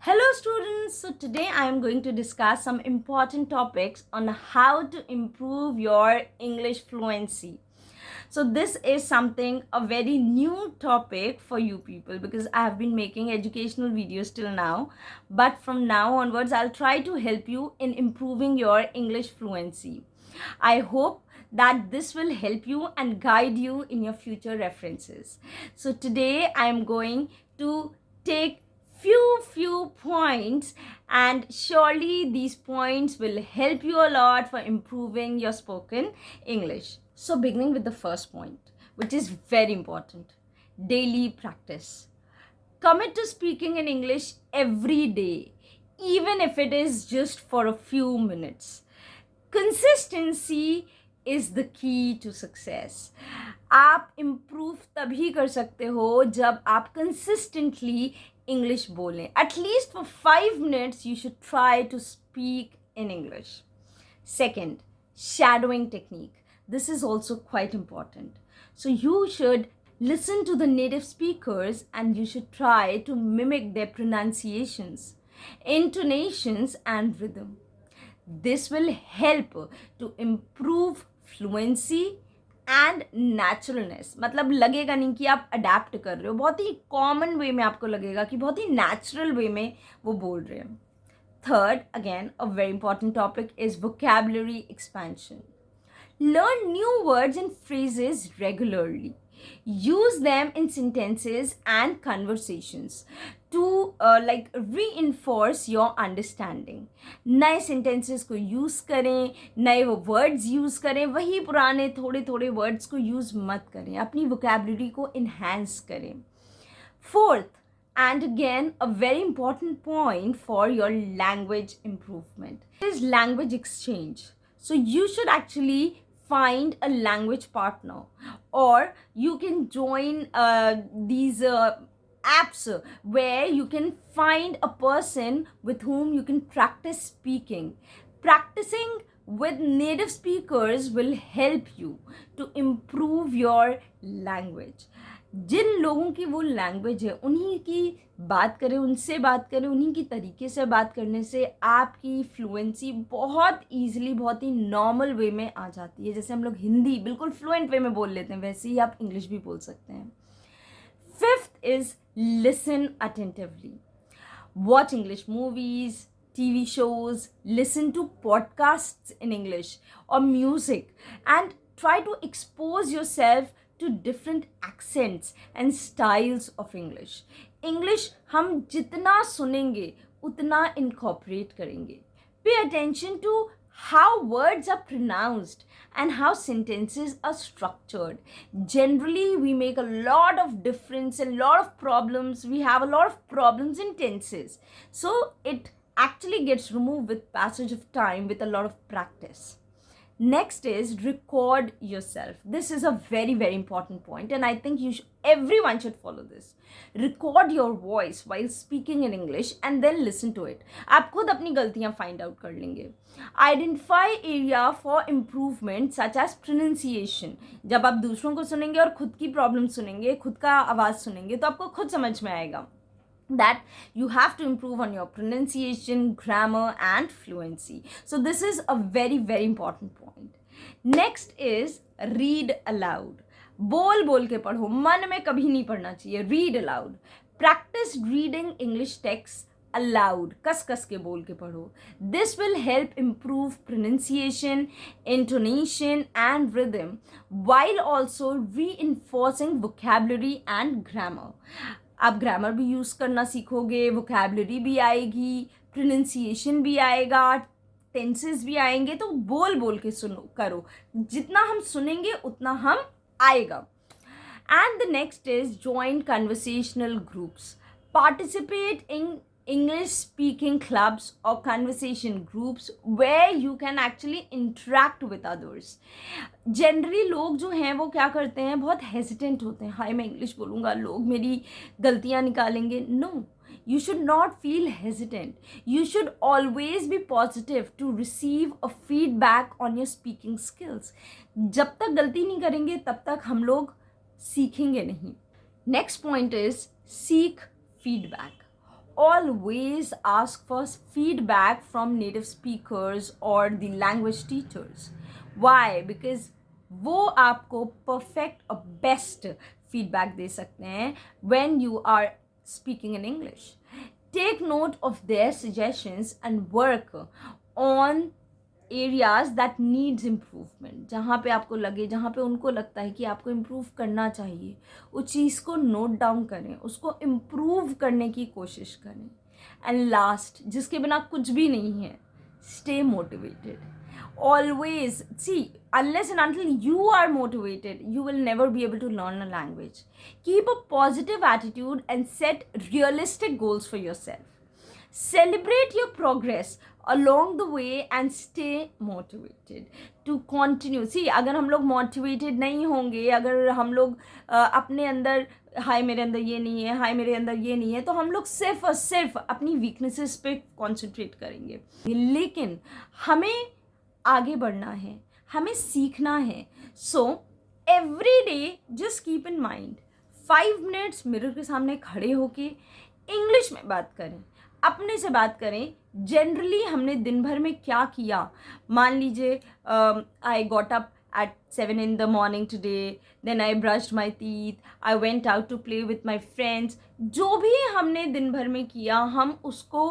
Hello students, so today I am going to discuss some important topics on how to improve your English fluency. So this is something a very new topic for you people because I have been making educational videos till now, but from now onwards I'll try to help you in improving your English fluency. I hope that this will help you and guide you in your future references. So today I am going to take few points, and surely these points will help you a lot for improving your spoken English. So beginning with the first point, which is very important: daily practice. Commit to speaking in English every day, even if it is just for a few minutes. Consistency is the key to success. आप improve तभी कर सकते हो जब आप consistently English बोलें. At least for 5 minutes you should try to speak in English. Second, shadowing technique. This is also quite important. So you should listen to the native speakers and you should try to mimic their pronunciations, intonations and rhythm. This will help to improve fluency and naturalness. मतलब लगेगा नहीं कि आप adapt कर रहे हो, बहुत ही common वे में आपको लगेगा कि बहुत ही नेचुरल वे में वो बोल रहे हैं. Third, again a very important topic is vocabulary expansion. Learn new words and phrases regularly. Use them in sentences and conversations to reinforce your understanding. नए sentences को use करें, नए वो words use करें, वही पुराने थोड़े थोड़े words को use मत करें. अपनी vocabulary को enhance करें. Fourth, and again a very important point for your language improvement, is language exchange. So you should actually find a language partner, or you can join these apps where you can find a person with whom you can practice speaking. Practicing with native speakers will help you to improve your language. जिन लोगों की वो language है उन्हीं की बात करें, उनसे बात करें, उन्हीं की तरीके से बात करने से आपकी फ्लुएंसी बहुत ईजिली, बहुत ही नॉर्मल वे में आ जाती है. जैसे हम लोग हिंदी बिल्कुल फ्लुएंट वे में बोल लेते हैं, वैसे ही आप इंग्लिश भी बोल सकते हैं. Fifth is listen attentively. Watch English movies, TV shows, listen to podcasts in English or music, and try to expose yourself to different accents and styles of English. English हम जितना सुनेंगे उतना incorporate करेंगे. Pay attention to how words are pronounced and how sentences are structured. Generally, we make a lot of difference and a lot of problems. We have a lot of problems in tenses. So it actually gets removed with passage of time, with a lot of practice. Next is record yourself. This is a very important point, and I think everyone should follow this. Record your voice while speaking in English and then listen to it. आप खुद अपनी गलतियां find out कर लेंगे. Identify area for improvement such as pronunciation. जब आप दूसरों को सुनेंगे और खुद की प्रॉब्लम सुनेंगे, खुद का आवाज़ सुनेंगे, तो आपको खुद समझ में आएगा that you have to improve on your pronunciation, grammar and fluency. So this is a very important point. Next is read aloud. बोल बोल के पढ़ो, मन में कभी नहीं पढ़ना चाहिए. Read aloud. Practice reading English texts aloud. कस कस के बोल के पढ़ो. This will help improve pronunciation, intonation and rhythm while also reinforcing vocabulary and grammar. आप ग्रामर भी यूज़ करना सीखोगे, वोकैबुलरी भी आएगी, प्रोनाउंसिएशन भी आएगा, टेंसेस भी आएंगे. तो बोल बोल के सुनो, करो. जितना हम सुनेंगे उतना हम आएगा. And the next is join conversational groups. Participate in English speaking clubs or conversation groups where you can actually interact with others. Generally लोग जो हैं वो क्या करते हैं, बहुत hesitant होते हैं. हाय मैं इंग्लिश बोलूँगा, लोग मेरी गलतियाँ निकालेंगे. No, you should not feel hesitant. You should always be positive to receive a feedback on your speaking skills. जब तक गलती नहीं करेंगे तब तक हम लोग सीखेंगे नहीं. Next point is seek feedback. always ask for feedback from native speakers or the language teachers. Why? Because वो आपको perfect और best feedback दे सकते हैं when you are speaking in English. Take note of their suggestions and work on areas that needs improvement. जहाँ पे आपको लगे, जहाँ पे उनको लगता है कि आपको इम्प्रूव करना चाहिए, उस चीज़ को नोट डाउन करें, उसको इम्प्रूव करने की कोशिश करें. एंड लास्ट, जिसके बिना कुछ भी नहीं है, stay motivated. Always see, unless and until you are motivated, you will never be able to learn a language. Keep a positive attitude and set realistic goals for yourself. Celebrate your progress along the way and stay motivated to continue. See, अगर हम लोग motivated नहीं होंगे, अगर हम लोग अपने अंदर हाय मेरे अंदर ये नहीं है, हाय मेरे अंदर ये नहीं है, तो हम लोग सिर्फ और सिर्फ अपनी वीकनेसेस पे कॉन्सेंट्रेट करेंगे. लेकिन हमें आगे बढ़ना है, हमें सीखना है. So every day just keep in mind 5 minutes mirror के सामने खड़े होके इंग्लिश में बात करें, अपने से बात करें. जनरली हमने दिन भर में क्या किया, मान लीजिए I got up at 7 in the morning today, then I brushed my teeth, I went out to play with my friends. जो भी हमने दिन भर में किया, हम उसको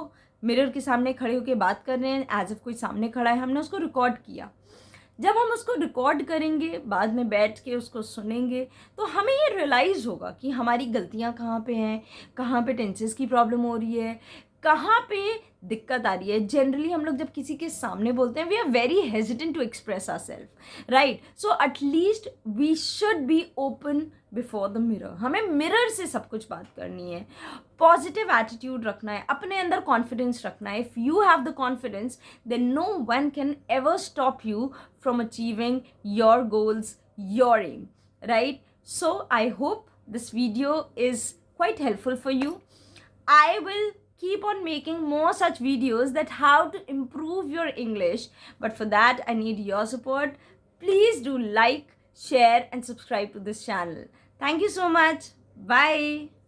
मिरर के सामने खड़े होकर बात कर रहे हैं, एज इफ कोई सामने खड़ा है, हमने उसको रिकॉर्ड किया. जब हम उसको रिकॉर्ड करेंगे, बाद में बैठ के उसको सुनेंगे, तो हमें ये रियलाइज़ होगा कि हमारी गलतियाँ कहाँ पे हैं, कहाँ पे टेंसेस की प्रॉब्लम हो रही है, कहाँ पे दिक्कत आ रही है. जनरली हम लोग जब किसी के सामने बोलते हैं, we are very hesitant to express our self, right. So at least we should be open before the mirror. हमें मिरर से सब कुछ बात करनी है, पॉजिटिव एटीट्यूड रखना है, अपने अंदर कॉन्फिडेंस रखना है. If you have the confidence, then no one can ever stop you from achieving your goals, your aim, right. So I hope this video is quite helpful for you. I will keep on making more such videos that how to improve your English, but for that I need your support. Please do like, share and subscribe to this channel. Thank you so much. Bye.